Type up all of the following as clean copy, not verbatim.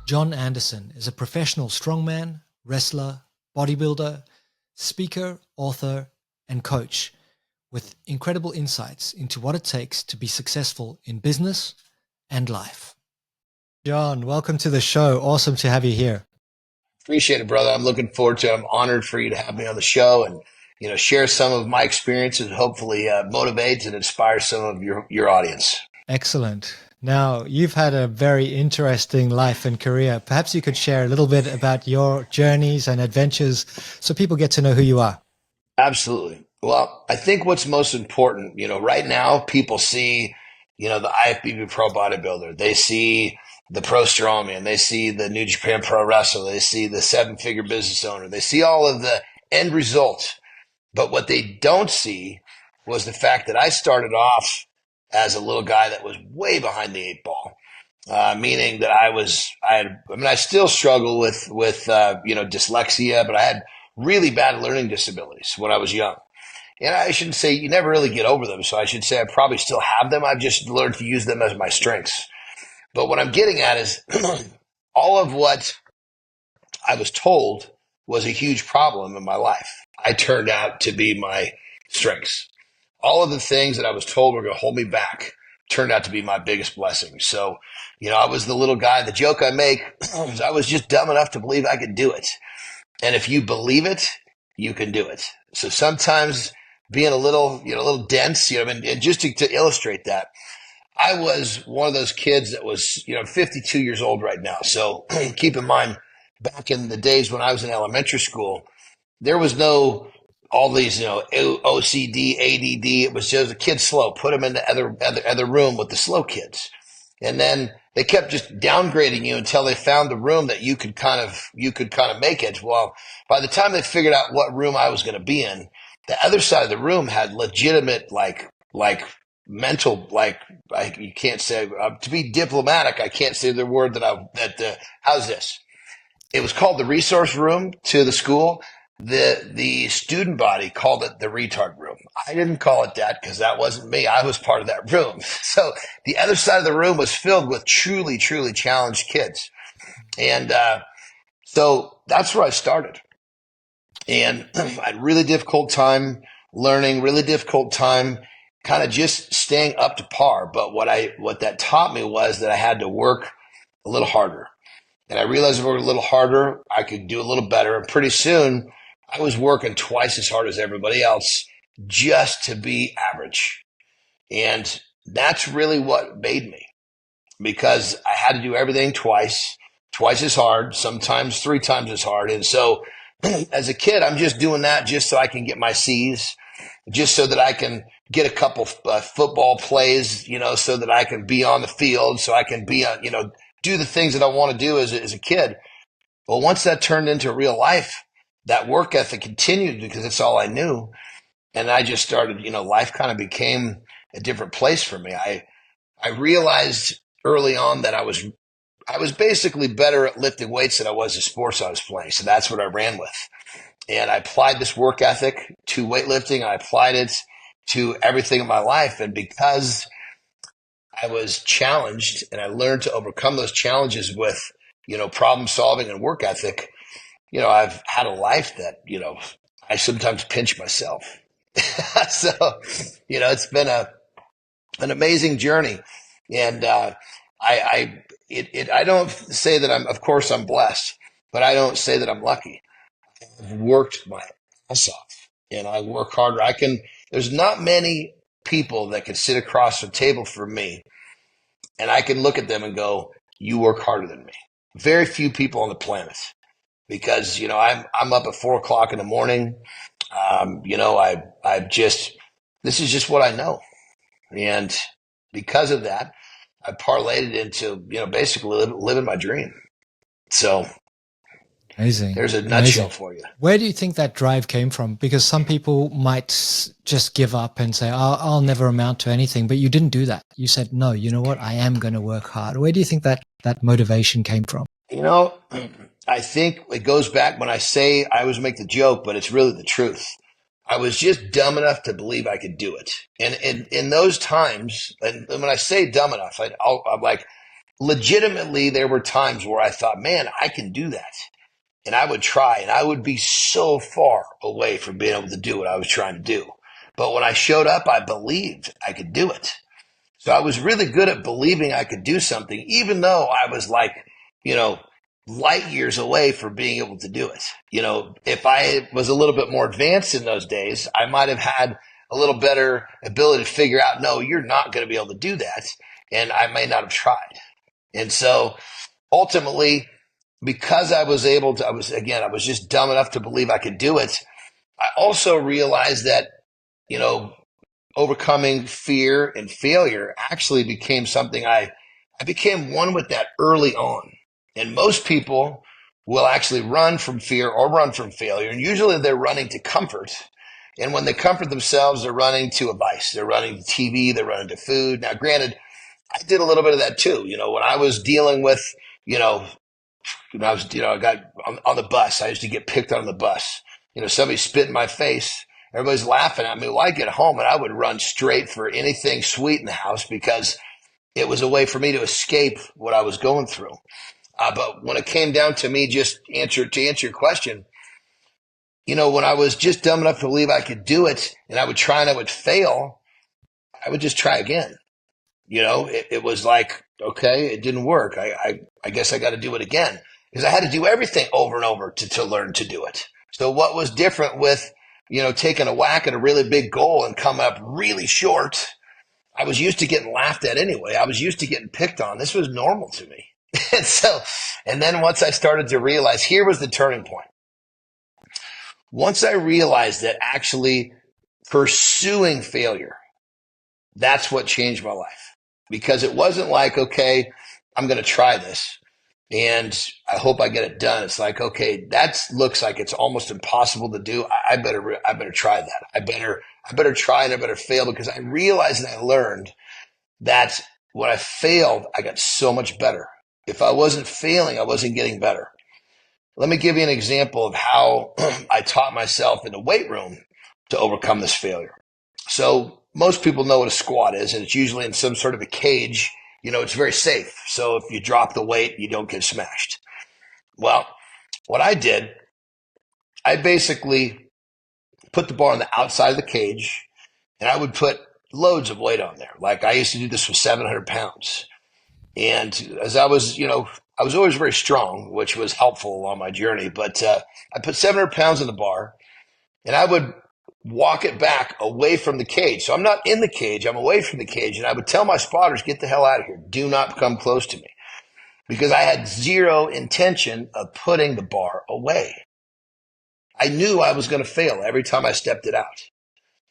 Jon Andersen is a professional strongman, wrestler, bodybuilder, speaker, author, and coach with incredible insights into what it takes to be successful in business and life. Jon, welcome to the show. Awesome to have you here. Appreciate it, brother. I'm looking forward to it. I'm honored for you to have me on the show and, share some of my experiences, hopefully motivate and inspire some of your audience. Excellent. Now, you've had a very interesting life and career. Perhaps you could share a little bit about your journeys and adventures so people get to know who you are. Absolutely. Well, I think what's most important, right now people see, the IFBB Pro Bodybuilder. They see the Pro Strongman. They see the New Japan Pro Wrestler. They see the seven-figure business owner. They see all of the end results. But what they don't see was the fact that I started off as a little guy that was way behind the eight ball, meaning that I still struggle with dyslexia, but I had really bad learning disabilities when I was young. And I shouldn't say you never really get over them. So I should say I probably still have them. I've just learned to use them as my strengths. But what I'm getting at is all of what I was told was a huge problem in my life. I turned out to be my strengths. All of the things that I was told were going to hold me back turned out to be my biggest blessing. So, I was the little guy. The joke I make is I was just dumb enough to believe I could do it. And if you believe it, you can do it. So sometimes being a little dense, and just to illustrate that, I was one of those kids that was, 52 years old right now. So keep in mind, back in the days when I was in elementary school, there was no all these, OCD, ADD. It was just a kid slow. Put them in the other room with the slow kids. And then they kept just downgrading you until they found the room that you could kind of make it. Well, by the time they figured out what room I was going to be in, the other side of the room had legitimate, like mental, you can't say, to be diplomatic, I can't say the word how's this? It was called the resource room to the school. The student body called it the retard room. I didn't call it that because that wasn't me. I was part of that room. So the other side of the room was filled with truly, truly challenged kids. And so that's where I started. And I had a really difficult time learning, really difficult time kind of just staying up to par. But what that taught me was that I had to work a little harder. And I realized if I worked a little harder, I could do a little better. And pretty soon, I was working twice as hard as everybody else just to be average. And that's really what made me, because I had to do everything twice as hard, sometimes three times as hard. And so as a kid, I'm just doing that just so I can get my C's, just so that I can get a couple football plays, so that I can be on the field, so I can be do the things that I want to do as a kid. Well, once that turned into real life, that work ethic continued because it's all I knew. And I just started, life kind of became a different place for me. I realized early on that I was basically better at lifting weights than I was the sports I was playing. So that's what I ran with. And I applied this work ethic to weightlifting. I applied it to everything in my life. And because I was challenged and I learned to overcome those challenges with, problem solving and work ethic, I've had a life that, I sometimes pinch myself. So, it's been an amazing journey. And I don't say that of course I'm blessed, but I don't say that I'm lucky. I've worked my ass off and I work harder. There's not many people that can sit across the table from me and I can look at them and go, you work harder than me. Very few people on the planet, because, I'm up at 4:00 in the morning. This is just what I know. And because of that, I parlayed it into, basically living my dream. So amazing. There's a nutshell for you. Where do you think that drive came from? Because some people might just give up and say, I'll never amount to anything, but you didn't do that. You said, no, you know what? I am going to work hard. Where do you think that motivation came from? I think it goes back when I say I always make the joke, but it's really the truth. I was just dumb enough to believe I could do it. And in those times, and when I say dumb enough, I'm like, legitimately, there were times where I thought, man, I can do that. And I would try, and I would be so far away from being able to do what I was trying to do. But when I showed up, I believed I could do it. So I was really good at believing I could do something, even though I was like, light years away from being able to do it. If I was a little bit more advanced in those days, I might have had a little better ability to figure out, no, you're not going to be able to do that. And I may not have tried. And so ultimately, because I was just dumb enough to believe I could do it. I also realized that, overcoming fear and failure actually became something I became one with that early on. And most people will actually run from fear or run from failure. And usually they're running to comfort. And when they comfort themselves, they're running to a vice. They're running to TV. They're running to food. Now, granted, I did a little bit of that too. When I was dealing with, when I was, I got on the bus, I used to get picked on the bus. Somebody spit in my face. Everybody's laughing at me. Well, I get home and I would run straight for anything sweet in the house because it was a way for me to escape what I was going through. But when it came down to me, to answer your question, when I was just dumb enough to believe I could do it and I would try and I would fail, I would just try again. It was like, okay, it didn't work. I guess I got to do it again because I had to do everything over and over to learn to do it. So what was different with, taking a whack at a really big goal and coming up really short? I was used to getting laughed at anyway. I was used to getting picked on. This was normal to me. And then once I started to realize, here was the turning point. Once I realized that actually pursuing failure, that's what changed my life. Because it wasn't like, okay, I'm going to try this and I hope I get it done. It's like, okay, that looks like it's almost impossible to do. I better try that. I better try and I better fail, because I realized and I learned that when I failed, I got so much better. If I wasn't failing, I wasn't getting better. Let me give you an example of how I taught myself in the weight room to overcome this failure. So most people know what a squat is, and it's usually in some sort of a cage. It's very safe. So if you drop the weight, you don't get smashed. Well, what I did, I basically put the bar on the outside of the cage, and I would put loads of weight on there. Like I used to do this with 700 pounds. And as I was, I was always very strong, which was helpful along my journey. But I put 700 pounds on the bar, and I would walk it back away from the cage. So I'm not in the cage, I'm away from the cage. And I would tell my spotters, get the hell out of here. Do not come close to me. Because I had zero intention of putting the bar away. I knew I was going to fail every time I stepped it out.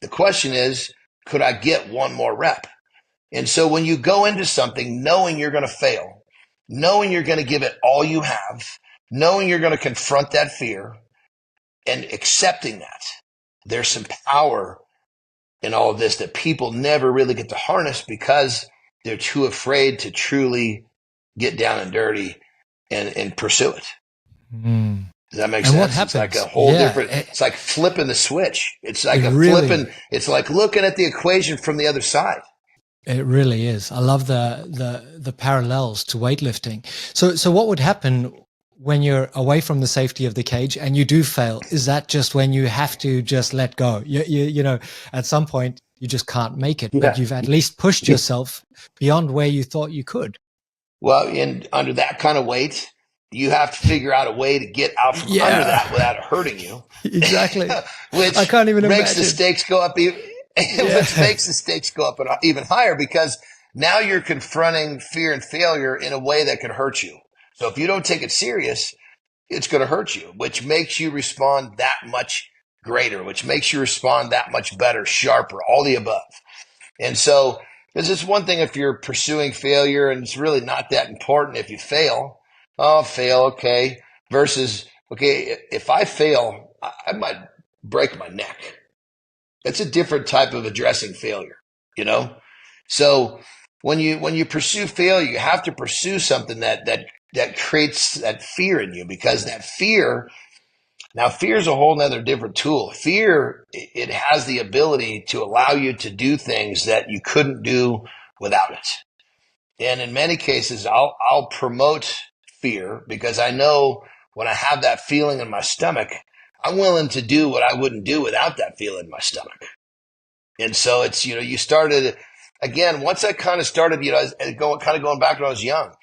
The question is, could I get one more rep? And so when you go into something knowing you're going to fail, knowing you're going to give it all you have, knowing you're going to confront that fear and accepting that, there's some power in all of this that people never really get to harness because they're too afraid to truly get down and dirty and pursue it. Mm. Does that make And sense? what happens? It's like a whole different, it's like flipping the switch. It's like it's like looking at the equation from the other side. It really is. I love the parallels to weightlifting. So what would happen when you're away from the safety of the cage and you do fail? Is that just when you have to just let go? You at some point you just can't make it, but you've at least pushed yourself beyond where you thought you could. Well, and under that kind of weight, you have to figure out a way to get out from under that without it hurting you. Exactly. Which I can't even makes imagine. the stakes go up which makes the stakes go up even higher, because now you're confronting fear and failure in a way that could hurt you. So if you don't take it serious, it's going to hurt you, which makes you respond that much greater, which makes you respond that much better, sharper, all the above. And so, because it's one thing if you're pursuing failure and it's really not that important if you fail. Oh, fail, okay. Versus, okay, if I fail, I might break my neck. That's a different type of addressing failure, So when you pursue failure, you have to pursue something that creates that fear in you, because that fear is a whole nother different tool. Fear, it has the ability to allow you to do things that you couldn't do without it. And in many cases, I'll promote fear because I know when I have that feeling in my stomach, I'm willing to do what I wouldn't do without that feeling in my stomach. And so it's, you started again, once I kind of started, going back when I was young,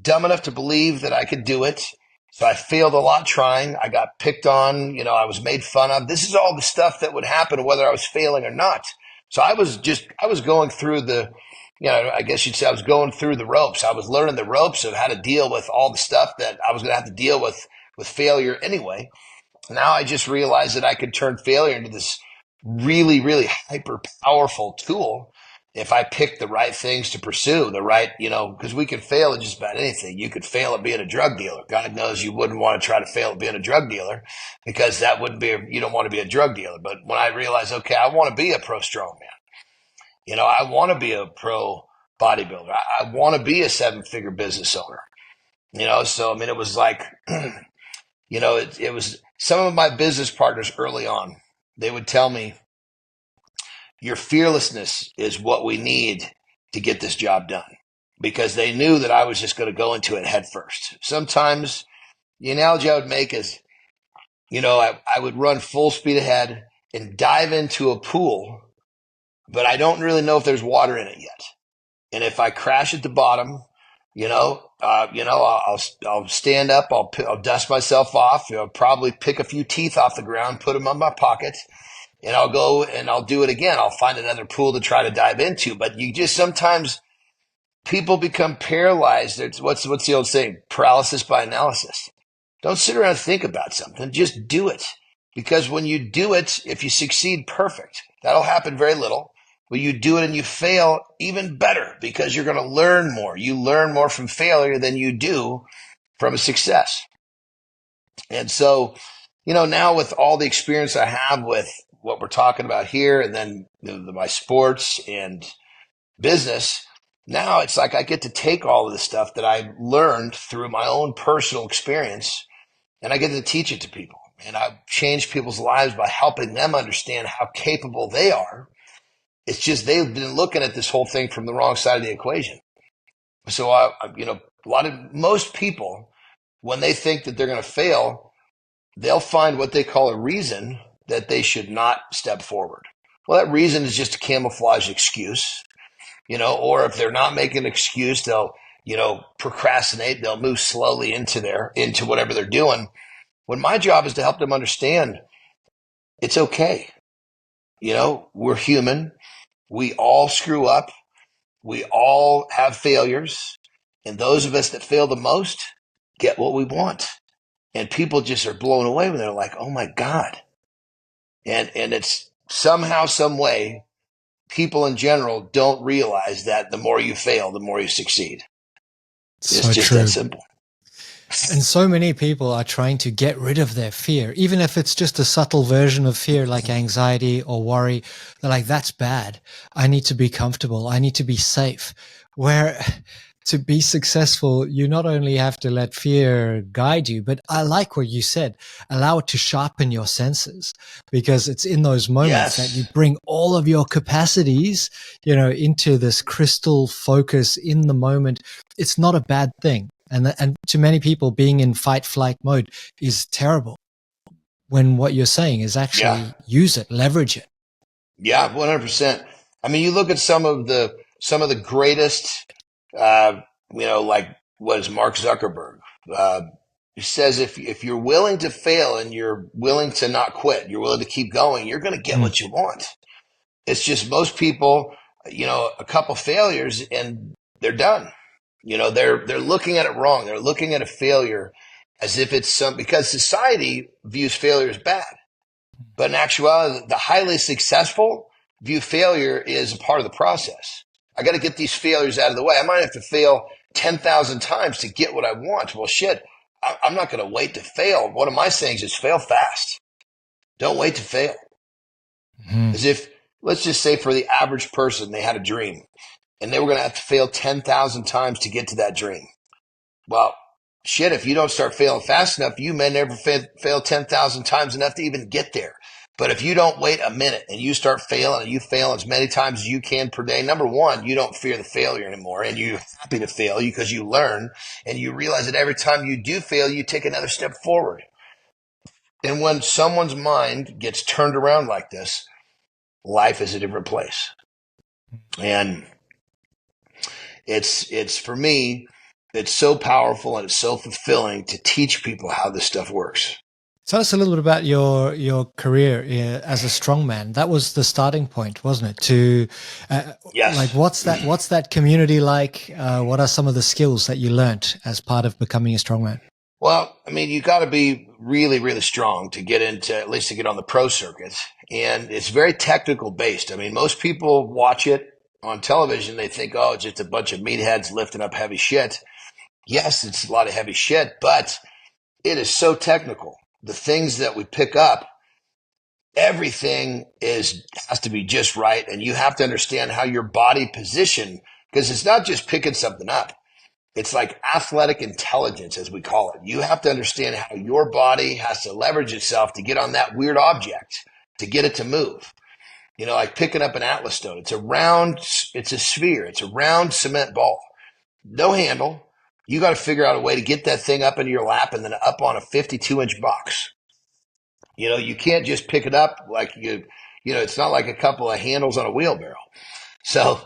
dumb enough to believe that I could do it. So I failed a lot trying. I got picked on, I was made fun of. This is all the stuff that would happen whether I was failing or not. So I was going through I guess you'd say I was going through the ropes. I was learning the ropes of how to deal with all the stuff that I was going to have to deal with failure anyway. Now I just realized that I could turn failure into this really, really hyper powerful tool if I pick the right things to pursue, the right, because we could fail at just about anything. You could fail at being a drug dealer. God knows you wouldn't want to try to fail at being a drug dealer because that wouldn't be, you don't want to be a drug dealer. But when I realized, okay, I want to be a pro strongman. I want to be a pro bodybuilder. I want to be a 7-figure business owner. So, I mean, it was like, it was some of my business partners early on, they would tell me, your fearlessness is what we need to get this job done, because they knew that I was just going to go into it head first. Sometimes the analogy I would make is, I would run full speed ahead and dive into a pool, but I don't really know if there's water in it yet. And if I crash at the bottom, I'll stand up, I'll dust myself off, probably pick a few teeth off the ground, put them on my pocket, and I'll go and I'll do it again. I'll find another pool to try to dive into. But you just sometimes people become paralyzed. What's the old saying? Paralysis by analysis. Don't sit around and think about something. Just do it. Because when you do it, if you succeed, perfect. That'll happen very little. But you do it and you fail, even better, because you're going to learn more. You learn more from failure than you do from a success. And so, now with all the experience I have with what we're talking about here, and then my sports and business, now it's like I get to take all of the stuff that I learned through my own personal experience, and I get to teach it to people. And I've changed people's lives by helping them understand how capable they are. It's just they've been looking at this whole thing from the wrong side of the equation. So, most people, when they think that they're going to fail, they'll find what they call a reason that they should not step forward. Well, that reason is just a camouflage excuse, or if they're not making an excuse, they'll, procrastinate. They'll move slowly into whatever they're doing. When my job is to help them understand it's okay. We're human. We all screw up. We all have failures. And those of us that fail the most get what we want. And people just are blown away when they're like, oh my God. And it's somehow, some way, people in general don't realize that the more you fail, the more you succeed. It's so just true. that simple. And so many people are trying to get rid of their fear, even if it's just a subtle version of fear like anxiety or worry. They're like, that's bad. I need to be comfortable. I need to be safe. Where to be successful, you not only have to let fear guide you, but I like what you said, allow it to sharpen your senses, because it's in those moments that you bring all of your capacities, into this crystal focus in the moment. It's not a bad thing. And to many people, being in fight flight mode is terrible, when what you're saying is actually use it, leverage it. Yeah, 100%. I mean, you look at some of the greatest, like what is Mark Zuckerberg? He says if you're willing to fail and you're willing to not quit, you're willing to keep going, you're going to get what you want. It's just most people, a couple failures and they're done. They're looking at it wrong. They're looking at a failure as if it's because society views failure as bad. But in actuality, the highly successful view failure is a part of the process. I got to get these failures out of the way. I might have to fail 10,000 times to get what I want. Well, shit, I'm not going to wait to fail. One of my sayings is fail fast. Don't wait to fail. As if, let's just say for the average person, they had a dream and they were going to have to fail 10,000 times to get to that dream. Well, shit, if you don't start failing fast enough, you may never fail 10,000 times enough to even get there. But if you don't wait a minute and you start failing and you fail as many times as you can per day, number one, you don't fear the failure anymore, and you're happy to fail because you learn and you realize that every time you do fail, you take another step forward. And when someone's mind gets turned around like this, life is a different place. And it's for me, it's so powerful and it's so fulfilling to teach people how this stuff works. Tell us a little bit about your career as a strongman. That was the starting point, wasn't it? To yes. Like, what's that community like? What are some of the skills that you learned as part of becoming a strongman? Well, I mean, you got to be really, really strong to get into, at least to get on the pro circuit. And it's very technical based. I mean, most people watch it on television. They think, oh, it's just a bunch of meatheads lifting up heavy shit. Yes, it's a lot of heavy shit, but it is so technical. The things that we pick up, everything has to be just right. And you have to understand how your body position, because it's not just picking something up. It's like athletic intelligence, as we call it. You have to understand how your body has to leverage itself to get on that weird object, to get it to move. You know, like picking up an Atlas stone. It's a sphere. It's a round cement ball. No handle. You got to figure out a way to get that thing up into your lap and then up on a 52-inch box. You know, you can't just pick it up like it's not like a couple of handles on a wheelbarrow. So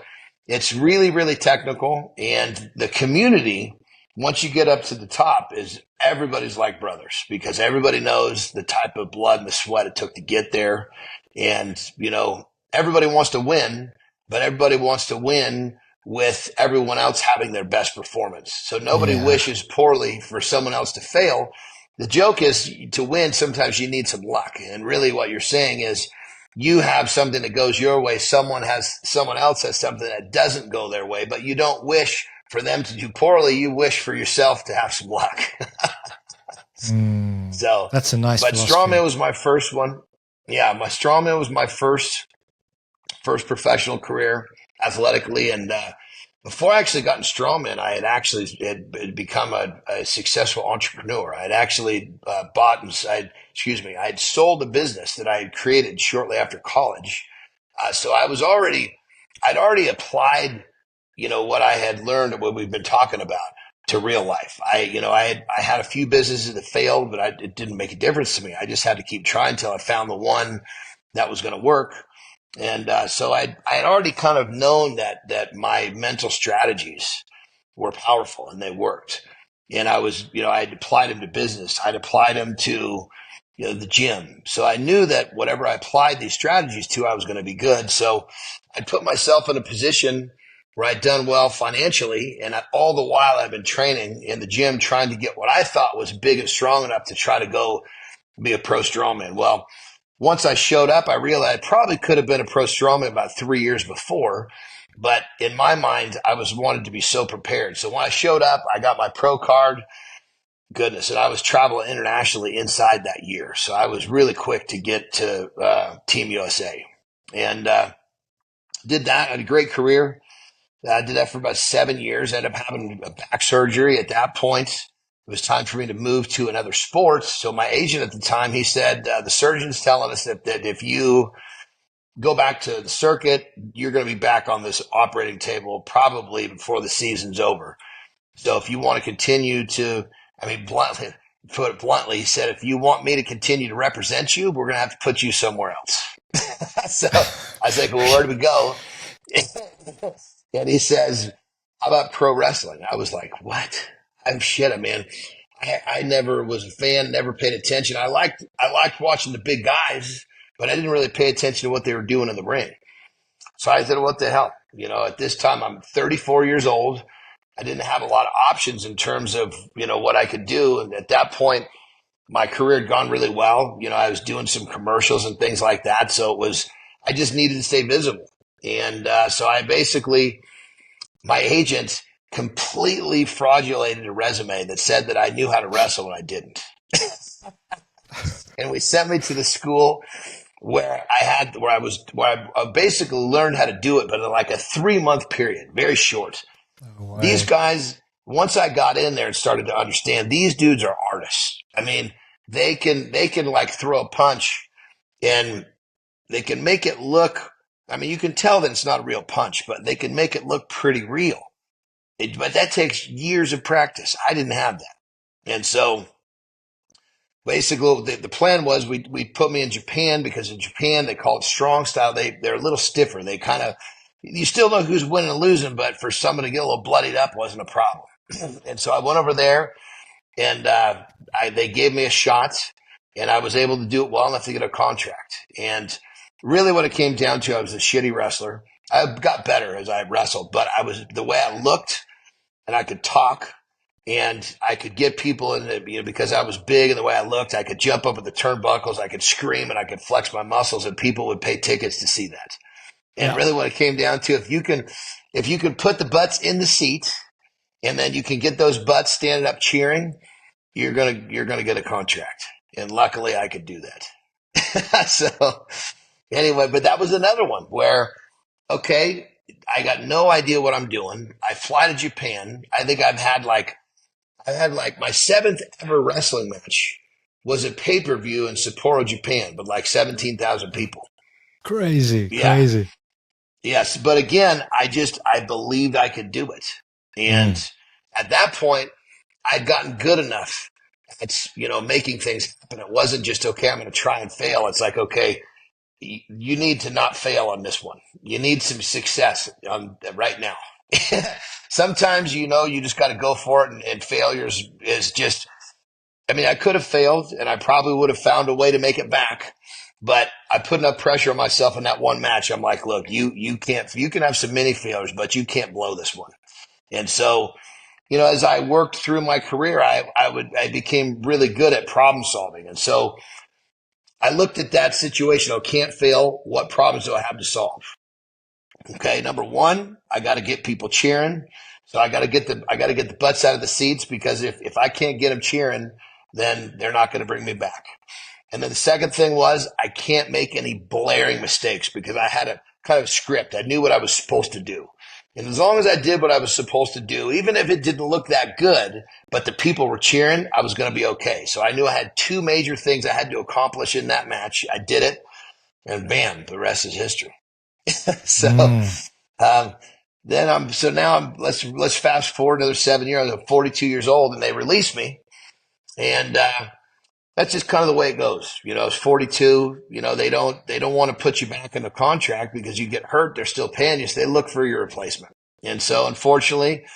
it's really, really technical. And the community, once you get up to the top, is everybody's like brothers because everybody knows the type of blood and the sweat it took to get there. And, you know, everybody wants to win, but everybody wants to win with everyone else having their best performance. So nobody wishes poorly for someone else to fail. The joke is to win, sometimes you need some luck. And really what you're saying is you have something that goes your way. Someone else has something that doesn't go their way, but you don't wish for them to do poorly. You wish for yourself to have some luck. So that's a nice but philosophy. Strongman was my first one. Yeah, my Strongman was my first professional career athletically. And before I actually got in Strongman, I had become a successful entrepreneur. I had actually I had sold a business that I had created shortly after college. So I'd already applied, you know, what I had learned and what we've been talking about to real life. I had a few businesses that failed, but it didn't make a difference to me. I just had to keep trying until I found the one that was going to work. And so I had already kind of known that my mental strategies were powerful and they worked. And I had applied them to business. I'd applied them to, you know, the gym. So I knew that whatever I applied these strategies to, I was going to be good. So I put myself in a position where I'd done well financially. And all the while I've been training in the gym, trying to get what I thought was big and strong enough to try to go be a pro strongman. Well, once I showed up, I realized I probably could have been a pro strongman about 3 years before. But in my mind, I wanted to be so prepared. So when I showed up, I got my pro card. Goodness. And I was traveling internationally inside that year. So I was really quick to get to Team USA. And did that. I had a great career. I did that for about 7 years. I ended up having a back surgery at that point. It was time for me to move to another sport. So my agent at the time, he said, the surgeon's telling us that if you go back to the circuit, you're going to be back on this operating table probably before the season's over. So if you want to continue to, bluntly, put it bluntly, he said, if you want me to continue to represent you, we're going to have to put you somewhere else. So I was like, well, where do we go? And he says, how about pro wrestling? I was like, what? I'm shit. I never was a fan, never paid attention. I liked watching the big guys, but I didn't really pay attention to what they were doing in the ring. So I said, what the hell? You know, at this time, I'm 34 years old. I didn't have a lot of options in terms of, you know, what I could do. And at that point, my career had gone really well. You know, I was doing some commercials and things like that. So I just needed to stay visible. And so my agent completely fraudulated a resume that said that I knew how to wrestle when I didn't. And we sent me to the school where I basically learned how to do it, but in like a 3-month period, very short. Oh, these guys, once I got in there and started to understand, these dudes are artists. I mean, they can like throw a punch and they can make it look, I mean, you can tell that it's not a real punch, but they can make it look pretty real. But that takes years of practice. I didn't have that. And so basically the plan was we put me in Japan, because in Japan they call it strong style. They're a little stiffer. They kind of, you still know who's winning and losing, but for someone to get a little bloodied up wasn't a problem. And so I went over there, and they gave me a shot, and I was able to do it well enough to get a contract. And really what it came down to, I was a shitty wrestler. I got better as I wrestled, but the way I looked, and I could talk, and I could get people in it, because I was big and the way I looked, I could jump up at the turnbuckles, I could scream, and I could flex my muscles, and people would pay tickets to see that. And really what it came down to, if you can put the butts in the seat, and then you can get those butts standing up cheering, you're gonna get a contract. And luckily I could do that. So anyway, but that was another one where, okay, I got no idea what I'm doing. I fly to Japan. I think I had like my 7th ever wrestling match was a pay-per-view in Sapporo, Japan, with like 17,000 people. Crazy. Yes. But again, I believed I could do it. And at that point, I'd gotten good enough at, making things happen. It wasn't just, okay, I'm going to try and fail. It's like, okay, you need to not fail on this one. You need some success right now. Sometimes, you just got to go for it, and failures is just, I mean, I could have failed, and I probably would have found a way to make it back, but I put enough pressure on myself in that one match. I'm like, look, you can have some mini failures, but you can't blow this one. And so, as I worked through my career, I became really good at problem solving. And so I looked at that situation. I can't fail. What problems do I have to solve? Okay. Number one, I got to get people cheering. So I got to get the butts out of the seats, because if I can't get them cheering, then they're not going to bring me back. And then the second thing was, I can't make any blaring mistakes, because I had a kind of script. I knew what I was supposed to do. And as long as I did what I was supposed to do, even if it didn't look that good, but the people were cheering, I was going to be okay. So I knew I had 2 major things I had to accomplish in that match. I did it, and bam, the rest is history. Let's fast forward another 7 years. I'm 42 years old, and they released me. And, that's just kind of the way it goes. It's 42, they don't want to put you back in the contract because you get hurt. They're still paying you. So they look for your replacement. And so unfortunately,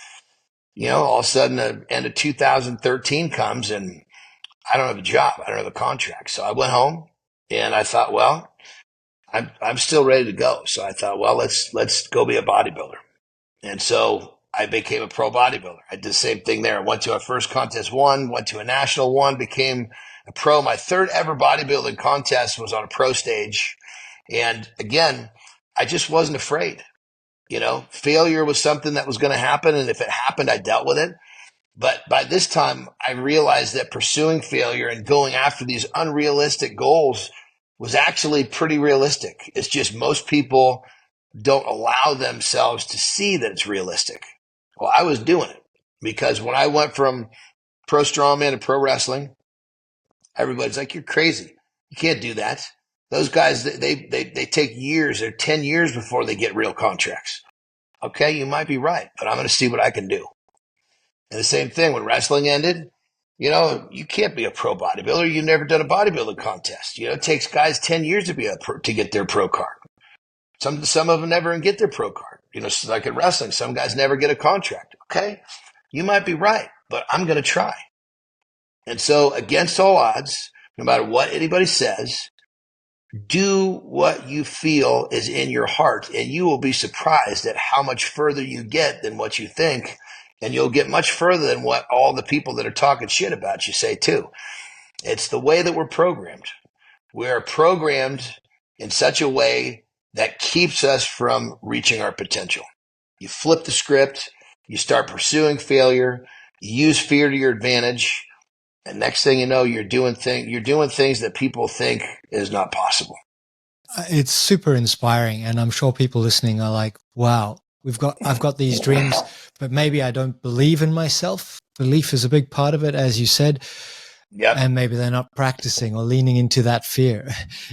all of a sudden the end of 2013 comes, and I don't have a job. I don't have a contract. So I went home, and I thought, well, I'm still ready to go. So I thought, well, let's go be a bodybuilder. And so I became a pro bodybuilder. I did the same thing there. I went to our first contest, went to a national, became a pro. My 3rd ever bodybuilding contest was on a pro stage. And again, I just wasn't afraid. Failure was something that was going to happen. And if it happened, I dealt with it. But by this time, I realized that pursuing failure and going after these unrealistic goals was actually pretty realistic. It's just most people don't allow themselves to see that it's realistic. Well, I was doing it, because when I went from pro strongman to pro wrestling, everybody's like, you're crazy. You can't do that. Those guys, they take years or 10 years before they get real contracts. Okay, you might be right, but I'm going to see what I can do. And the same thing when wrestling ended, you can't be a pro bodybuilder. You've never done a bodybuilding contest. It takes guys 10 years to to get their pro card. Some of them never even get their pro card. Like in wrestling, some guys never get a contract. Okay, you might be right, but I'm going to try. And so against all odds, no matter what anybody says, do what you feel is in your heart, and you will be surprised at how much further you get than what you think. And you'll get much further than what all the people that are talking shit about you say too. It's the way that we're programmed. We are programmed in such a way that keeps us from reaching our potential. You flip the script, you start pursuing failure, you use fear to your advantage, and next thing you know, you're doing things that people think is not possible. It's super inspiring, and I'm sure people listening are like, wow, I've got these dreams, but maybe I don't believe in myself. Belief is a big part of it, as you said. Yep. and maybe they're not practicing or leaning into that fear.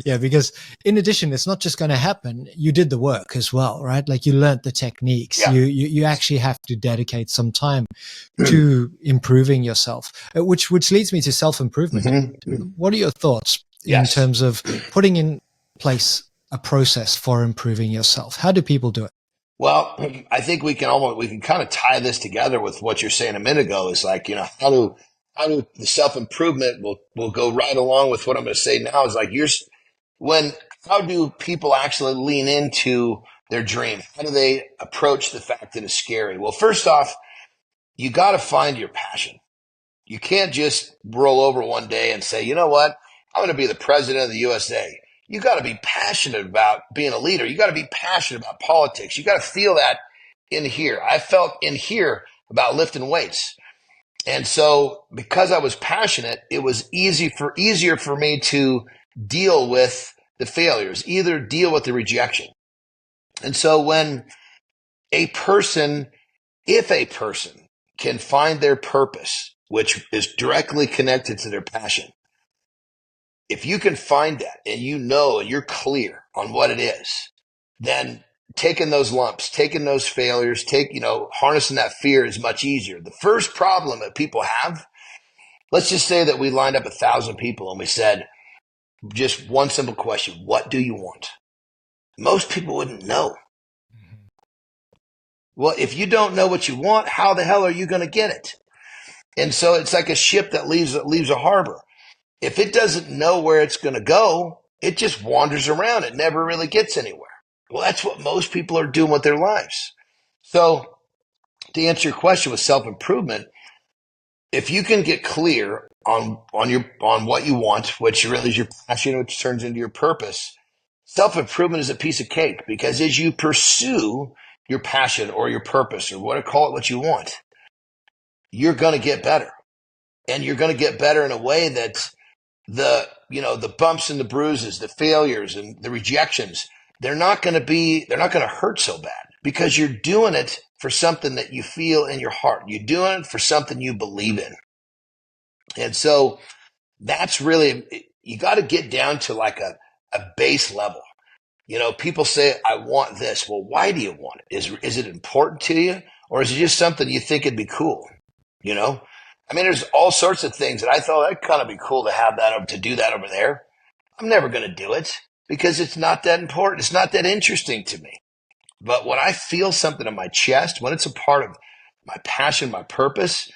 Yeah, because in addition, it's not just going to happen. You did the work as well, right? Like you learned the techniques. Yeah. You actually have to dedicate some time to improving yourself, which leads me to self-improvement. Mm-hmm. What are your thoughts in Yes. terms of putting in place a process for improving yourself? How do people do it? Well, I think we can kind of tie this together with what you're saying a minute ago. Is like, how do the self improvement will go right along with what I'm going to say now. Is like how do people actually lean into their dream? How do they approach the fact that it's scary? Well, first off, you got to find your passion. You can't just roll over one day and say, you know what? I'm going to be the president of the USA. You got to be passionate about being a leader. You got to be passionate about politics. You got to feel that in here. I felt in here about lifting weights. And so because I was passionate, it was easier for me to deal with the failures, either deal with the rejection. And so if a person can find their purpose, which is directly connected to their passion, if you can find that and and you're clear on what it is, then taking those lumps, taking those failures, harnessing that fear is much easier. The first problem that people have, let's just say that we lined up 1,000 people and we said just one simple question: what do you want? Most people wouldn't know. Well, if you don't know what you want, how the hell are you going to get it? And so it's like a ship that leaves a harbor. If it doesn't know where it's going to go, it just wanders around. It never really gets anywhere. Well, that's what most people are doing with their lives. So to answer your question with self-improvement, if you can get clear on what you want, which really is your passion, which turns into your purpose, self-improvement is a piece of cake, because as you pursue your passion or your purpose, or call it what you want, you're going to get better. And you're going to get better in a way that the bumps and the bruises, the failures and the rejections, they're not going to hurt so bad, because you're doing it for something that you feel in your heart. You're doing it for something you believe in. And so that's really, you got to get down to like a base level. People say, I want this. Well, why do you want it? Is it important to you, or is it just something you think it'd be cool? I mean, there's all sorts of things that I thought that'd kind of be cool to have to do that over there. I'm never going to do it because it's not that important. It's not that interesting to me. But when I feel something in my chest, when it's a part of my passion, my purpose,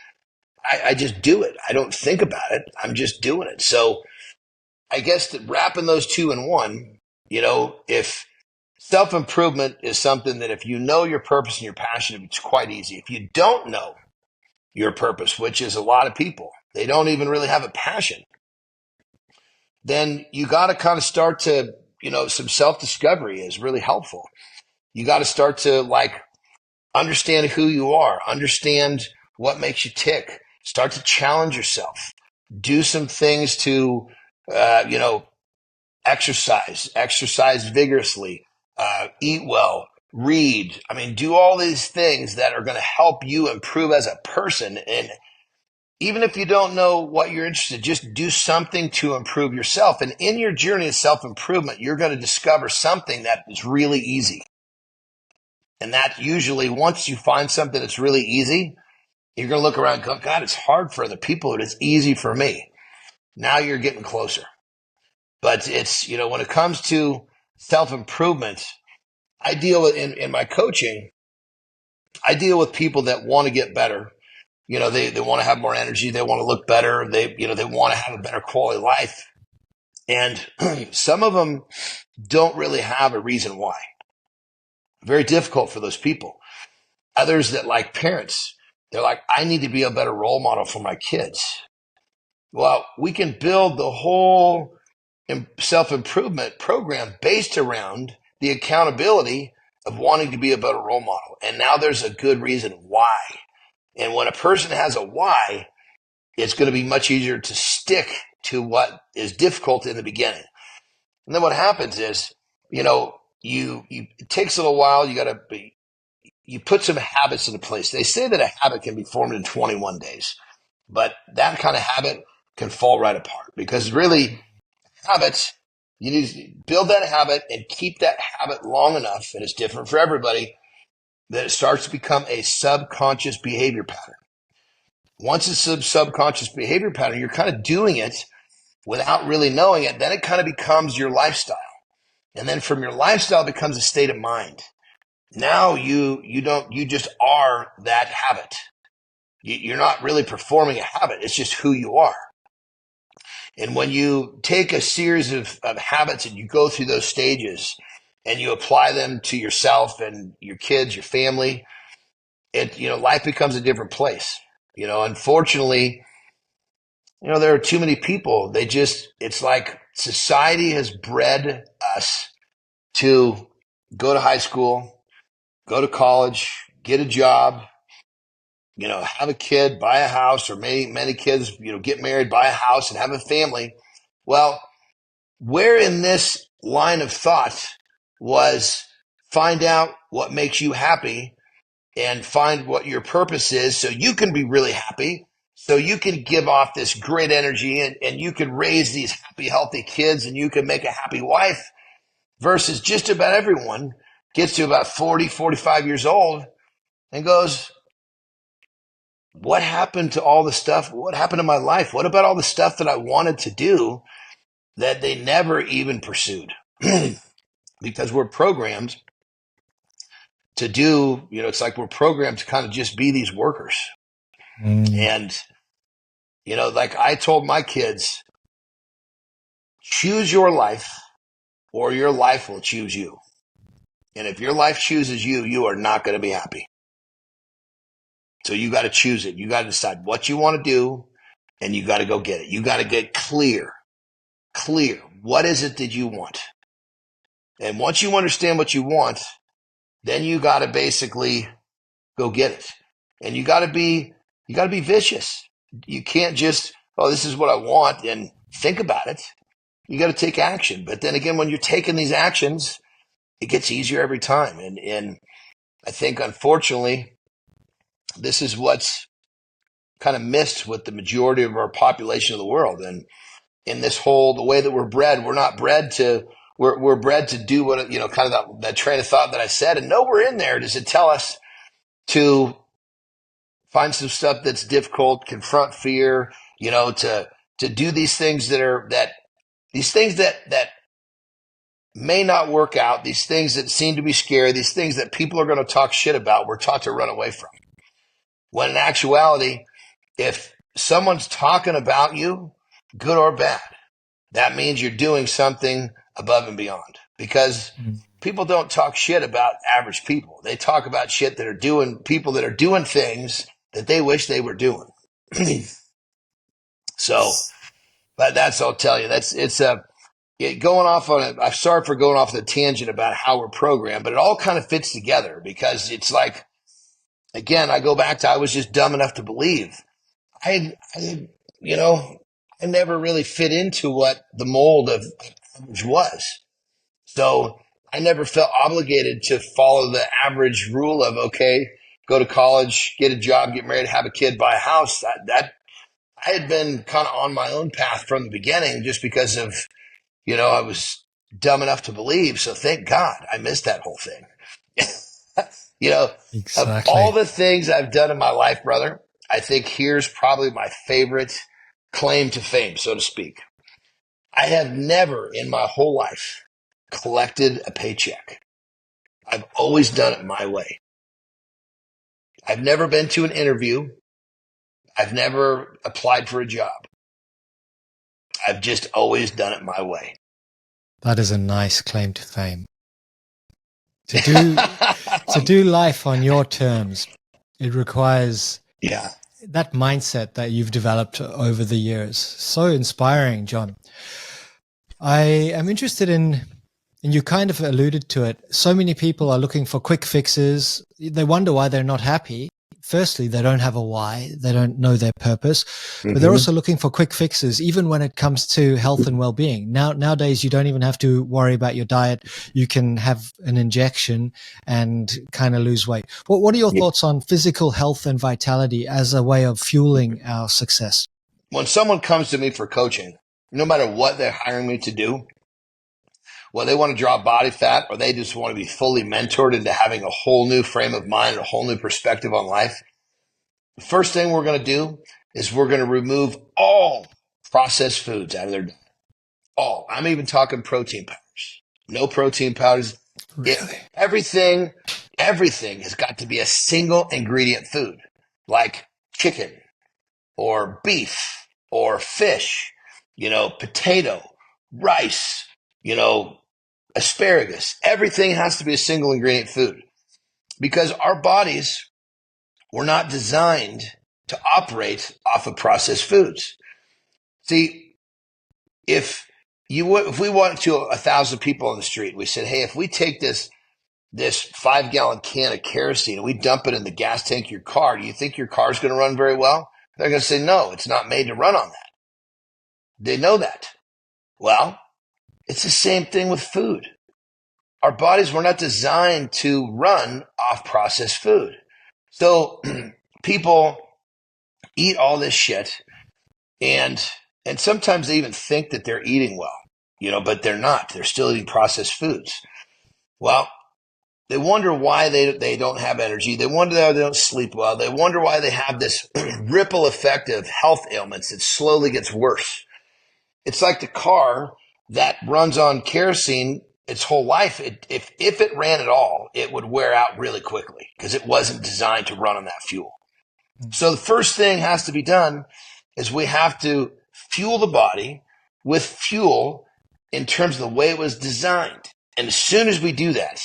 I just do it. I don't think about it. I'm just doing it. So I guess that wrapping those two in one, if self-improvement is something that if you know your purpose and your passion, it's quite easy. If you don't know your purpose, which is a lot of people, they don't even really have a passion, then you got to kind of start to, some self-discovery is really helpful. You got to start to understand who you are, understand what makes you tick, start to challenge yourself, do some things to, exercise vigorously, eat well, read. I mean, do all these things that are going to help you improve as a person. And even if you don't know what you're interested, just do something to improve yourself. And in your journey of self-improvement, you're going to discover something that is really easy. And that usually, once you find something that's really easy, you're going to look around and go, God, it's hard for other people. It is easy for me. Now you're getting closer. But it's, when it comes to self-improvement, I deal with, in my coaching, I deal with people that want to get better. They want to have more energy. They want to look better. They want to have a better quality of life. And some of them don't really have a reason why. Very difficult for those people. Others that, like parents, they're like, I need to be a better role model for my kids. Well, we can build the whole self-improvement program based around the accountability of wanting to be a better role model. And now there's a good reason why. And when a person has a why, it's going to be much easier to stick to what is difficult in the beginning. And then what happens is, it takes a little while. You put some habits into place. They say that a habit can be formed in 21 days, but that kind of habit can fall right apart. Because really, habits, you need to build that habit and keep that habit long enough, and it's different for everybody, that it starts to become a subconscious behavior pattern. Once it's a subconscious behavior pattern, you're kind of doing it without really knowing it. Then it kind of becomes your lifestyle. And then from your lifestyle, it becomes a state of mind. Now you just are that habit. You're not really performing a habit. It's just who you are. And when you take a series of habits and you go through those stages and you apply them to yourself and your kids, your family, life becomes a different place. Unfortunately, there are too many people. It's like society has bred us to go to high school, go to college, get a job, have a kid, buy a house, or many kids, get married, buy a house and have a family. Well, where in this line of thought was find out what makes you happy and find what your purpose is so you can be really happy, so you can give off this great energy and you can raise these happy, healthy kids and you can make a happy wife, versus just about everyone gets to about 40, 45 years old and goes, what happened to all the stuff? What happened to my life? What about all the stuff that I wanted to do that they never even pursued? Because we're programmed to do, it's like we're programmed to kind of just be these workers. And, like I told my kids, choose your life or your life will choose you. And if your life chooses you, you are not going to be happy. So you got to choose it. You got to decide what you want to do and you got to go get it. You got to get clear. What is it that you want? And once you understand what you want, then you got to basically go get it. And you got to be vicious. You can't just, this is what I want and think about it. You got to take action. But then again, when you're taking these actions, it gets easier every time. And I think, unfortunately, this is what's kind of missed with the majority of our population of the world. And in this the way that we're bred, we're not bred to, we're bred to do what, kind of that train of thought that I said. And nowhere in there does it tell us to find some stuff that's difficult, confront fear, to do these things that may not work out, these things that seem to be scary, these things that people are going to talk shit about, we're taught to run away from. When in actuality, if someone's talking about you, good or bad, that means you're doing something above and beyond. Because people don't talk shit about average people. They talk about shit that are doing, people that are doing things that they wish they were doing. So, but I'll tell you, going off on it. I'm sorry for going off the tangent about how we're programmed, but it all kind of fits together because it's like, again, I go back to, I was just dumb enough to believe. I never really fit into what the mold of average was. So I never felt obligated to follow the average rule of, okay, go to college, get a job, get married, have a kid, buy a house. That I had been kind of on my own path from the beginning just because of, I was dumb enough to believe. So thank God I missed that whole thing. Exactly. Of all the things I've done in my life, brother, I think here's probably my favorite claim to fame, so to speak. I have never in my whole life collected a paycheck. I've always done it my way. I've never been to an interview. I've never applied for a job. I've just always done it my way. That is a nice claim to fame. To do life on your terms, it requires that mindset that you've developed over the years. So inspiring, Jon. I am interested in, and you kind of alluded to it, so many people are looking for quick fixes. They wonder why they're not happy. Firstly, they don't have a why. They don't know their purpose, but they're also looking for quick fixes, even when it comes to health and well-being. Nowadays, you don't even have to worry about your diet. You can have an injection and kind of lose weight. What are your thoughts on physical health and vitality as a way of fueling our success? when someone comes to me for coaching, no matter what they're hiring me to do, whether they want to drop body fat or they just want to be fully mentored into having a whole new frame of mind, a whole new perspective on life, the first thing we're going to do is we're going to remove all processed foods out of their diet. All. I'm even talking protein powders. No protein powders. Really? Everything has got to be a single ingredient food, like chicken or beef or fish, potato, rice, asparagus. Everything has to be a single ingredient food because our bodies were not designed to operate off of processed foods. See, if we went to 1,000 people on the street, we said, hey, if we take this 5-gallon can of kerosene and we dump it in the gas tank of your car, do you think your car's going to run very well? They're going to say, no, it's not made to run on that. They know that. Well, it's the same thing with food. Our bodies were not designed to run off processed food. So people eat all this shit and sometimes they even think that they're eating well, but they're not. They're still eating processed foods. Well, they wonder why they don't have energy. They wonder why they don't sleep well. They wonder why they have this ripple effect of health ailments that slowly gets worse. It's like the car that runs on kerosene its whole life. If it ran at all, it would wear out really quickly because it wasn't designed to run on that fuel. So the first thing has to be done is we have to fuel the body with fuel in terms of the way it was designed. And as soon as we do that,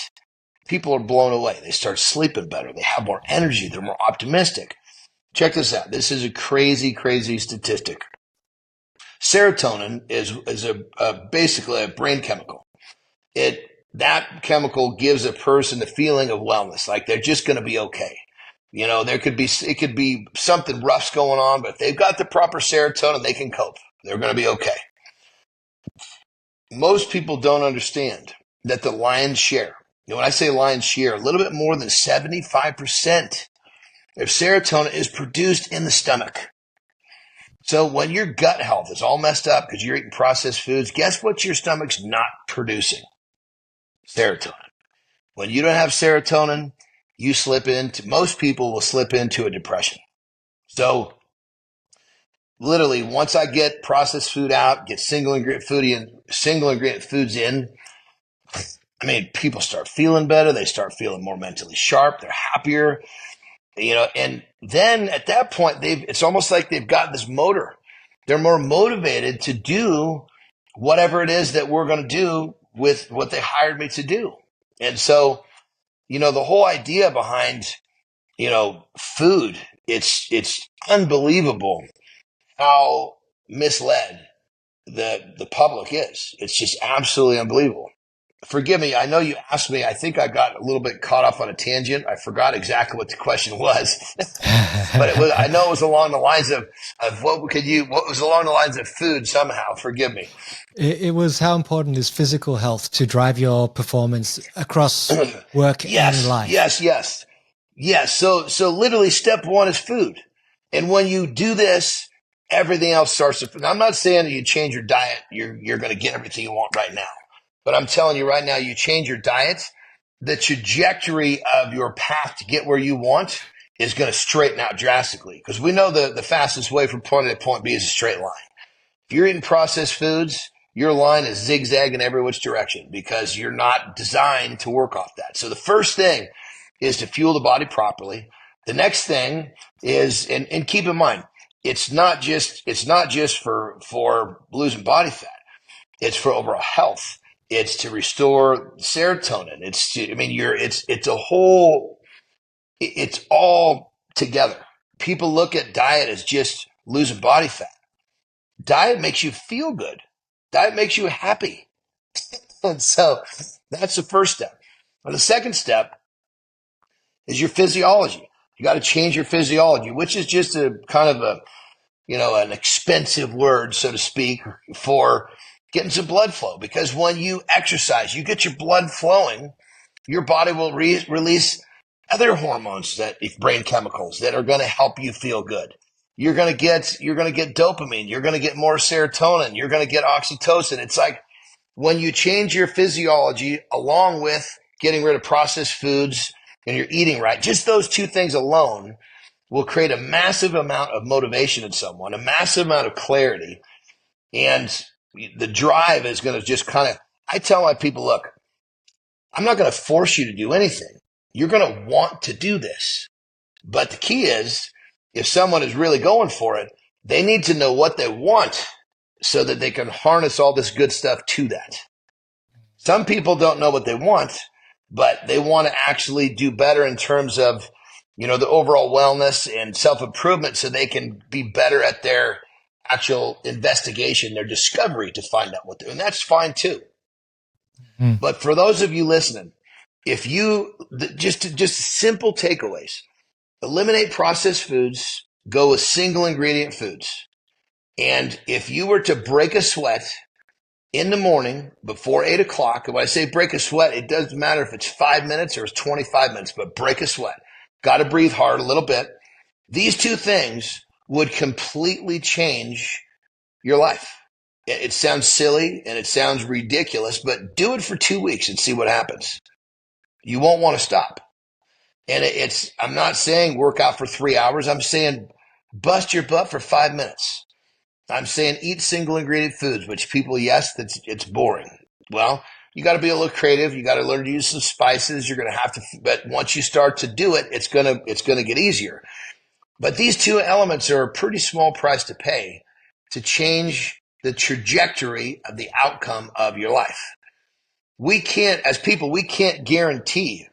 people are blown away. They start sleeping better. They have more energy. They're more optimistic. Check this out. This is a crazy, crazy statistic. Serotonin is basically a brain chemical. That chemical gives a person the feeling of wellness, like they're just going to be okay. It could be something rough's going on, but if they've got the proper serotonin, they can cope. They're going to be okay. Most people don't understand that the lion's share, when I say lion's share, a little bit more than 75% of serotonin is produced in the stomach. So when your gut health is all messed up because you're eating processed foods, guess what your stomach's not producing? Serotonin. When you don't have serotonin, most people will slip into a depression. So literally, once I get processed food out, get single ingredient foods in, people start feeling better. They start feeling more mentally sharp. They're happier, and then at that point, it's almost like they've got this motor. They're more motivated to do whatever it is that we're going to do with what they hired me to do. And so, the whole idea behind, food, it's unbelievable how misled the public is. It's just absolutely unbelievable. Forgive me. I know you asked me. I think I got a little bit caught off on a tangent. I forgot exactly what the question was, but I know it was along the lines of what was along the lines of food somehow. Forgive me. It was how important is physical health to drive your performance across work and life? Yes. So literally step one is food. And when you do this, everything else starts to, I'm not saying that you change your diet, you're going to get everything you want right now. But I'm telling you right now, you change your diet, the trajectory of your path to get where you want is going to straighten out drastically. Because we know the fastest way from point A to point B is a straight line. If you're eating processed foods, your line is zigzagging every which direction because you're not designed to work off that. So the first thing is to fuel the body properly. The next thing is, and keep in mind, it's not just for losing body fat. It's for overall health. It's to restore serotonin. It's all together. People look at diet as just losing body fat. Diet makes you feel good. Diet makes you happy. And so that's the first step. But the second step is your physiology. You got to change your physiology, which is just a kind of an expensive word, so to speak, for getting some blood flow. Because when you exercise, you get your blood flowing, your body will release other hormones, brain chemicals that are going to help you feel good. you're going to get dopamine. You're going to get more serotonin. You're going to get oxytocin. It's like when you change your physiology along with getting rid of processed foods and you're eating right, just those two things alone will create a massive amount of motivation in someone, a massive amount of clarity. And the drive is going to just kind of, I tell my people, look, I'm not going to force you to do anything. You're going to want to do this. But the key is, if someone is really going for it, they need to know what they want so that they can harness all this good stuff to that. Some people don't know what they want, but they want to actually do better in terms of, the overall wellness and self-improvement so they can be better at their actual investigation, their discovery to find out what they're doing. And that's fine too. Mm. But for those of you listening, if you just simple takeaways, eliminate processed foods, go with single ingredient foods. And if you were to break a sweat in the morning before 8 o'clock, and when I say break a sweat, it doesn't matter if it's 5 minutes or it's 25 minutes, but break a sweat. Got to breathe hard a little bit. These two things would completely change your life. It sounds silly and it sounds ridiculous, but do it for 2 weeks and see what happens. You won't want to stop. And I'm not saying work out for 3 hours. I'm saying bust your butt for 5 minutes. I'm saying eat single ingredient foods, which people, yes, it's boring. Well, you got to be a little creative. You got to learn to use some spices. You're going to have to, but once you start to do it, it's going to get easier. But these two elements are a pretty small price to pay to change the trajectory of the outcome of your life. We can't, as people, we can't guarantee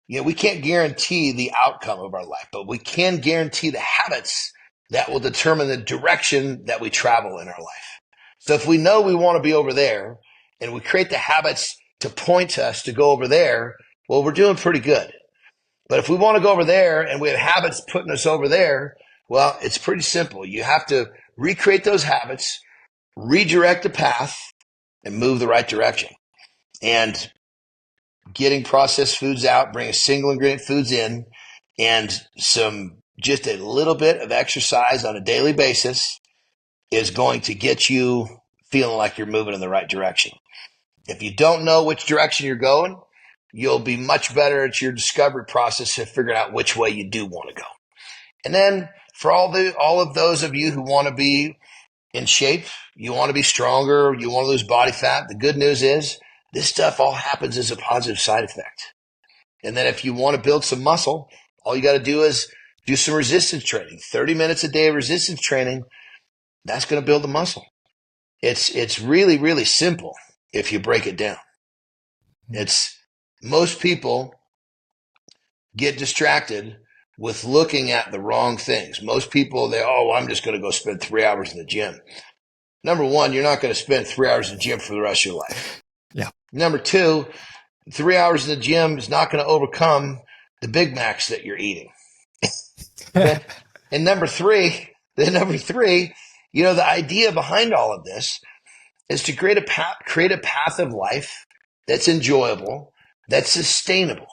the outcome of our life, but we can guarantee the habits that will determine the direction that we travel in our life. So if we know we want to be over there and we create the habits to point us to go over there, well, we're doing pretty good. But if we want to go over there and we have habits putting us over there, well, it's pretty simple. You have to recreate those habits, redirect the path, and move the right direction. And getting processed foods out, bringing single ingredient foods in, and just a little bit of exercise on a daily basis is going to get you feeling like you're moving in the right direction. If you don't know which direction you're going, you'll be much better at your discovery process of figuring out which way you do want to go. And then for all of those of you who want to be in shape, you want to be stronger, you want to lose body fat, the good news is this stuff all happens as a positive side effect. And then if you want to build some muscle, all you got to do is do some resistance training. 30 minutes a day of resistance training, that's going to build the muscle. It's really, really simple if you break it down. Most people get distracted with looking at the wrong things. Most people, I'm just going to go spend 3 hours in the gym. Number one, you're not going to spend 3 hours in the gym for the rest of your life. Yeah. Number two, 3 hours in the gym is not going to overcome the Big Macs that you're eating. And number three, the idea behind all of this is to create a path of life that's enjoyable, that's sustainable.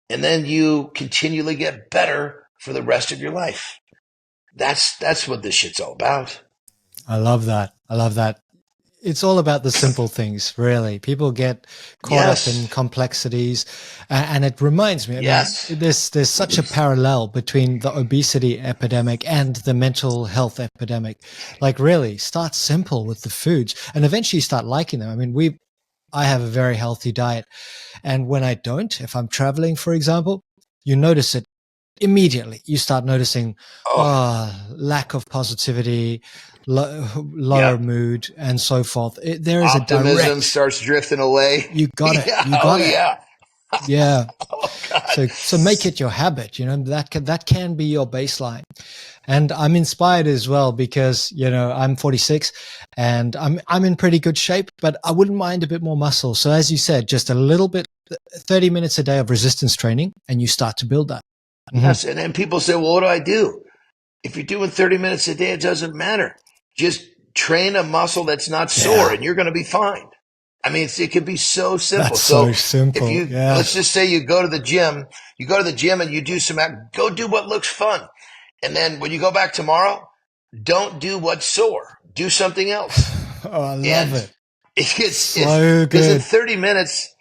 And then you continually get better for the rest of your life. That's what this shit's all about. I love that. It's all about the simple things, really. People get caught up in complexities, and it reminds me, there's such a parallel between the obesity epidemic and the mental health epidemic. Like, really, start simple with the foods and eventually start liking them. I mean, I have a very healthy diet, and when I don't, if I'm traveling, for example, you notice it immediately. You start noticing lack of positivity, lower mood, and so forth. There is optimism starts drifting away. You got it. You got it. Yeah. Oh, God. So make it your habit. That can be your baseline. And I'm inspired as well because I'm 46 and I'm in pretty good shape, but I wouldn't mind a bit more muscle. So as you said, just a little bit, 30 minutes a day of resistance training, and you start to build that. Yes, and then people say, well, what do I do? If you're doing 30 minutes a day, it doesn't matter. Just train a muscle that's not sore, and you're going to be fine. I mean, it can be so simple. That's so simple. If let's just say you go to the gym and you do go do what looks fun. And then when you go back tomorrow, don't do what's sore. Do something else. Oh, I love And it. it's So because good. in 30 minutes,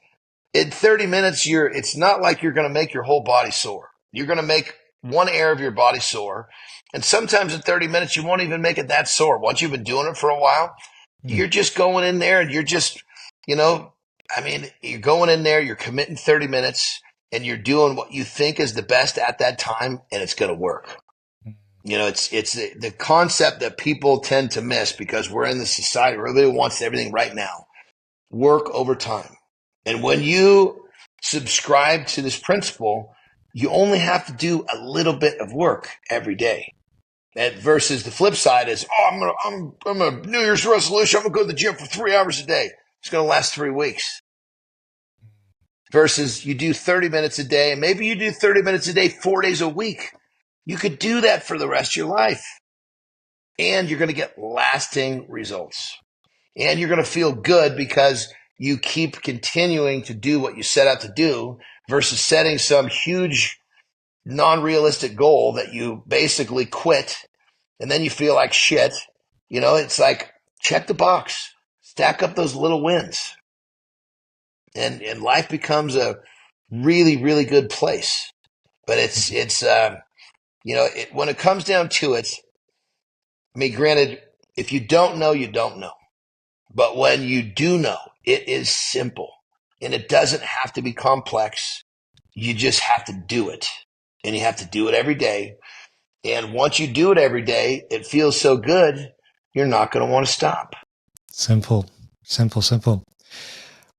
it's not like you're going to make your whole body sore. You're going to make one area of your body sore. And sometimes in 30 minutes, you won't even make it that sore. Once you've been doing it for a while, you're just going in there and you're just, you're going in there, you're committing 30 minutes and you're doing what you think is the best at that time, and it's going to work. It's the concept that people tend to miss because we're in the society where everybody wants everything right now. Work over time. And when you subscribe to this principle, you only have to do a little bit of work every day. And versus the flip side is, I'm a New Year's resolution. I'm gonna go to the gym for 3 hours a day. It's gonna last 3 weeks. Versus you do 30 minutes a day, and maybe you do 30 minutes a day, 4 days a week. You could do that for the rest of your life. And you're gonna get lasting results. And you're gonna feel good because you keep continuing to do what you set out to do versus setting some huge non-realistic goal that you basically quit and then you feel like shit. It's like, check the box, stack up those little wins, and life becomes a really, really good place. But when it comes down to it, granted, if you don't know, you don't know. But when you do know, it is simple and it doesn't have to be complex. You just have to do it, and you have to do it every day. And once you do it every day, it feels so good, you're not going to want to stop. Simple.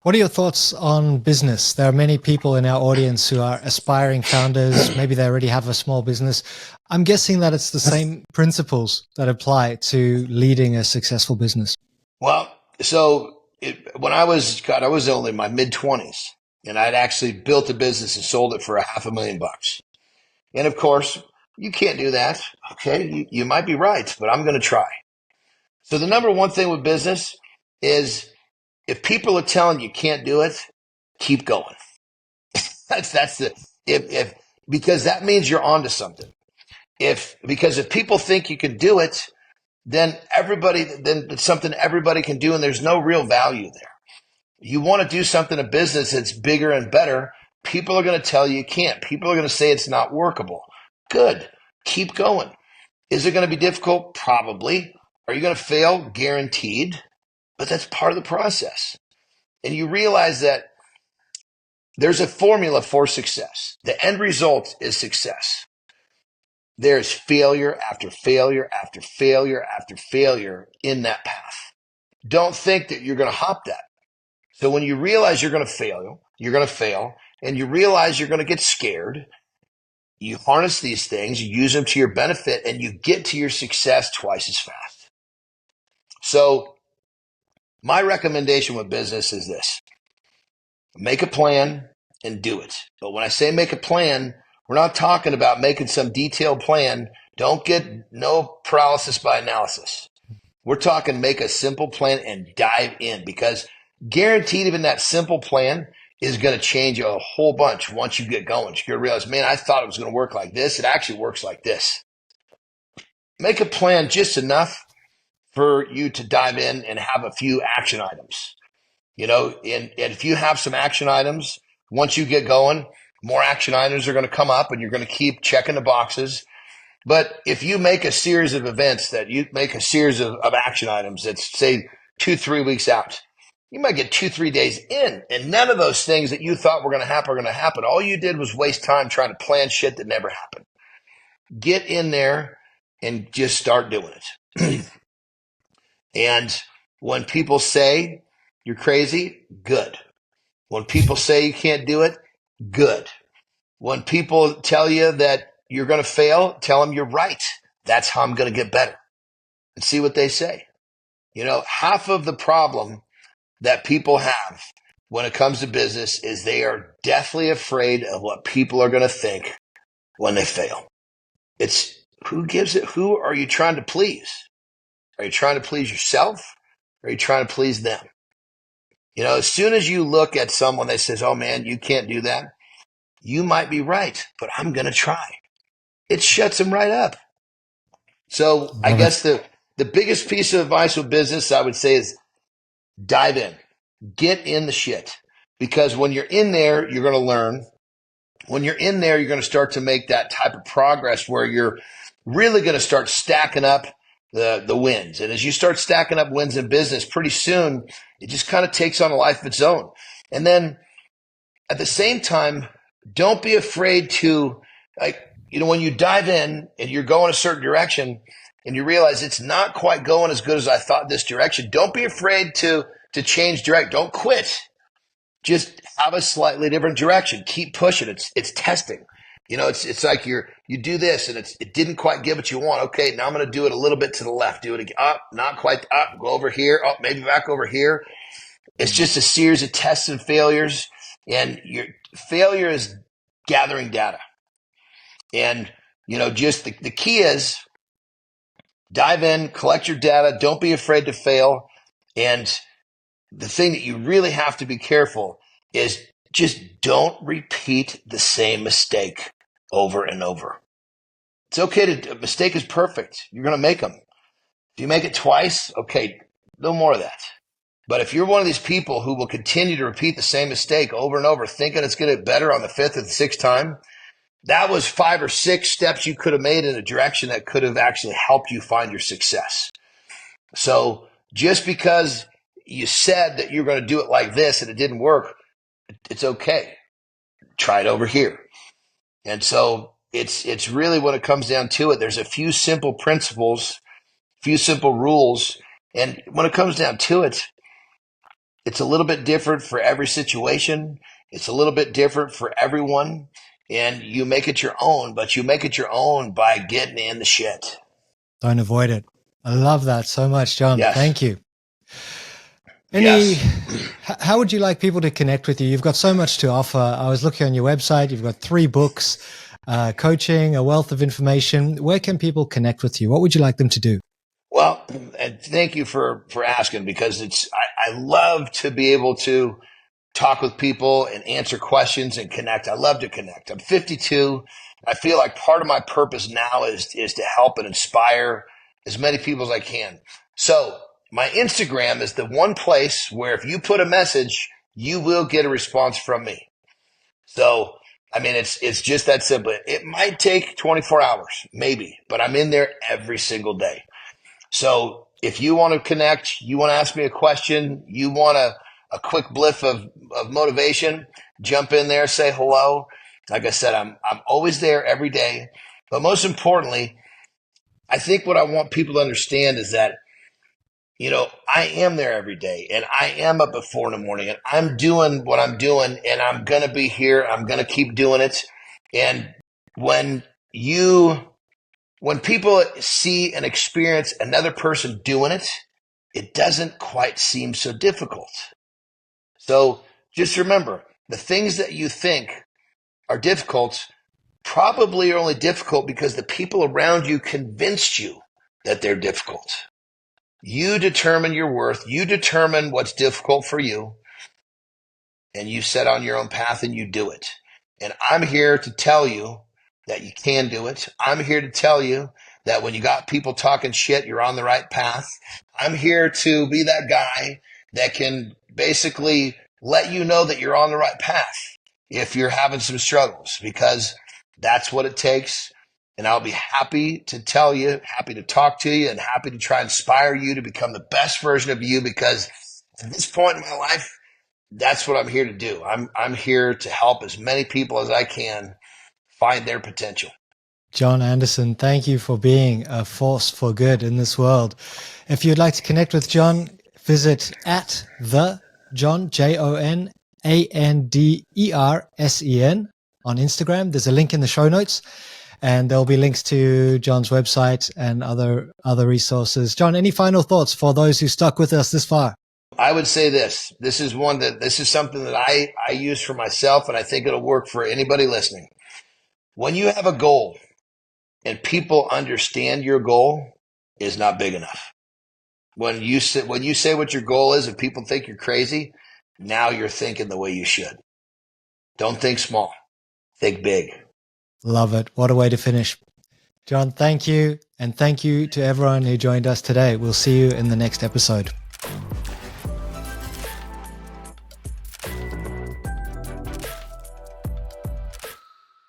What are your thoughts on business? There are many people in our audience who are aspiring founders. Maybe they already have a small business. I'm guessing that it's the same principles that apply to leading a successful business. Well, when I was only in my mid-20s, and I'd actually built a business and sold it for $500,000. And of course, you can't do that. Okay, you might be right, but I'm going to try. So the number one thing with business is, if people are telling you can't do it, keep going. Because that means you're onto something. Because if people think you can do it, then it's something everybody can do, and there's no real value there. You want to do something in business that's bigger and better, people are going to tell you can't. People are going to say it's not workable. Good. Keep going. Is it going to be difficult? Probably. Are you going to fail? Guaranteed. But that's part of the process. And you realize that there's a formula for success. The end result is success. There's failure after failure after failure after failure in that path. Don't think that you're going to hop that. So when you realize you're going to fail, and you realize you're going to get scared, you harness these things, you use them to your benefit, and you get to your success twice as fast. So my recommendation with business is this: make a plan and do it. But when I say make a plan, we're not talking about making some detailed plan. Don't get no paralysis by analysis. We're talking make a simple plan and dive in, because guaranteed even that simple plan is going to change a whole bunch once you get going. You're going to realize, man, I thought it was going to work like this. It actually works like this. Make a plan just enough for you to dive in and have a few action items. And if you have some action items, once you get going, more action items are going to come up and you're going to keep checking the boxes. But if you make a series of events, that you make a series of action items that's, say, 2-3 weeks out, you might get 2-3 days in, and none of those things that you thought were going to happen are going to happen. All you did was waste time trying to plan shit that never happened. Get in there and just start doing it. And when people say you're crazy, good. When people say you can't do it, good. When people tell you that you're going to fail, tell them you're right. That's how I'm going to get better. And see what they say. Half of the problem that people have when it comes to business is they are deathly afraid of what people are going to think when they fail. It's who gives it? Who are you trying to please? Are you trying to please yourself? Or are you trying to please them? As soon as you look at someone that says, oh man, you can't do that, you might be right, but I'm going to try. It shuts them right up. So I Love it. guess the biggest piece of advice with business I would say is dive in, get in the shit. Because when you're in there, you're going to learn. When you're in there, you're going to start to make that type of progress where you're really going to start stacking up the wins. And as you start stacking up wins in business, pretty soon it just kind of takes on a life of its own. And then at the same time, don't be afraid to, like, when you dive in and you're going a certain direction and you realize it's not quite going as good as I thought this direction, don't be afraid to change direct. Don't quit. Just have a slightly different direction. Keep pushing. It's testing. It's like you do this and it didn't quite get what you want. Okay, now I'm going to do it a little bit to the left. Do it again. Up, not quite up. Go over here. Up, maybe back over here. It's just a series of tests and failures, and your failure is gathering data. And just the key is dive in, collect your data. Don't be afraid to fail. And the thing that you really have to be careful is just don't repeat the same mistake over and over. It's okay a mistake is perfect. You're going to make them. If you make it twice, okay, no more of that. But if you're one of these people who will continue to repeat the same mistake over and over, thinking it's going to get better on the fifth or the sixth time, that was 5 or 6 steps you could have made in a direction that could have actually helped you find your success. So just because you said that you're going to do it like this and it didn't work, it's okay. Try it over here. And so it's really, when it comes down to it, there's a few simple principles, few simple rules. And when it comes down to it, it's a little bit different for every situation. It's a little bit different for everyone. And you make it your own, but you make it your own by getting in the shit. Don't avoid it. I love that so much, John. Yes. Thank you. How would you like people to connect with you? You've got so much to offer. I was looking on your website. You've got 3 books, coaching, a wealth of information. Where can people connect with you? What would you like them to do? Well, and thank you for asking, because I love to be able to talk with people and answer questions and connect. I love to connect. I'm 52. I feel like part of my purpose now is to help and inspire as many people as I can. So my Instagram is the one place where if you put a message, you will get a response from me. So, I mean, it's just that simple. It might take 24 hours, maybe, but I'm in there every single day. So if you want to connect, you want to ask me a question, you want a quick bliff of motivation, jump in there, say hello. Like I said, I'm always there every day. But most importantly, I think what I want people to understand is that, I am there every day, and I am up at 4 in the morning, and I'm doing what I'm doing, and I'm going to be here. I'm going to keep doing it. And when people see and experience another person doing it, it doesn't quite seem so difficult. So just remember, the things that you think are difficult probably are only difficult because the people around you convinced you that they're difficult. You determine your worth. You determine what's difficult for you, and you set on your own path and you do it. And I'm here to tell you that you can do it. I'm here to tell you that when you got people talking shit, you're on the right path. I'm here to be that guy that can basically let you know that you're on the right path if you're having some struggles, because that's what it takes. And I'll be happy to tell you, happy to talk to you, and happy to try and inspire you to become the best version of you, because at this point in my life, that's what I'm here to do. I'm here to help as many people as I can find their potential. Jon Andersen, thank you for being a force for good in this world. If you'd like to connect with Jon, visit at the Jon, JONANDERSEN on Instagram. There's a link in the show notes, and there'll be links to Jon's website and other resources. Jon, any final thoughts for those who stuck with us this far? I would say this. This is something that I use for myself, and I think it'll work for anybody listening. When you have a goal and people understand your goal is not big enough. When you say what your goal is and people think you're crazy, now you're thinking the way you should. Don't think small. Think big. Love it. What a way to finish. Jon, thank you. And thank you to everyone who joined us today. We'll see you in the next episode.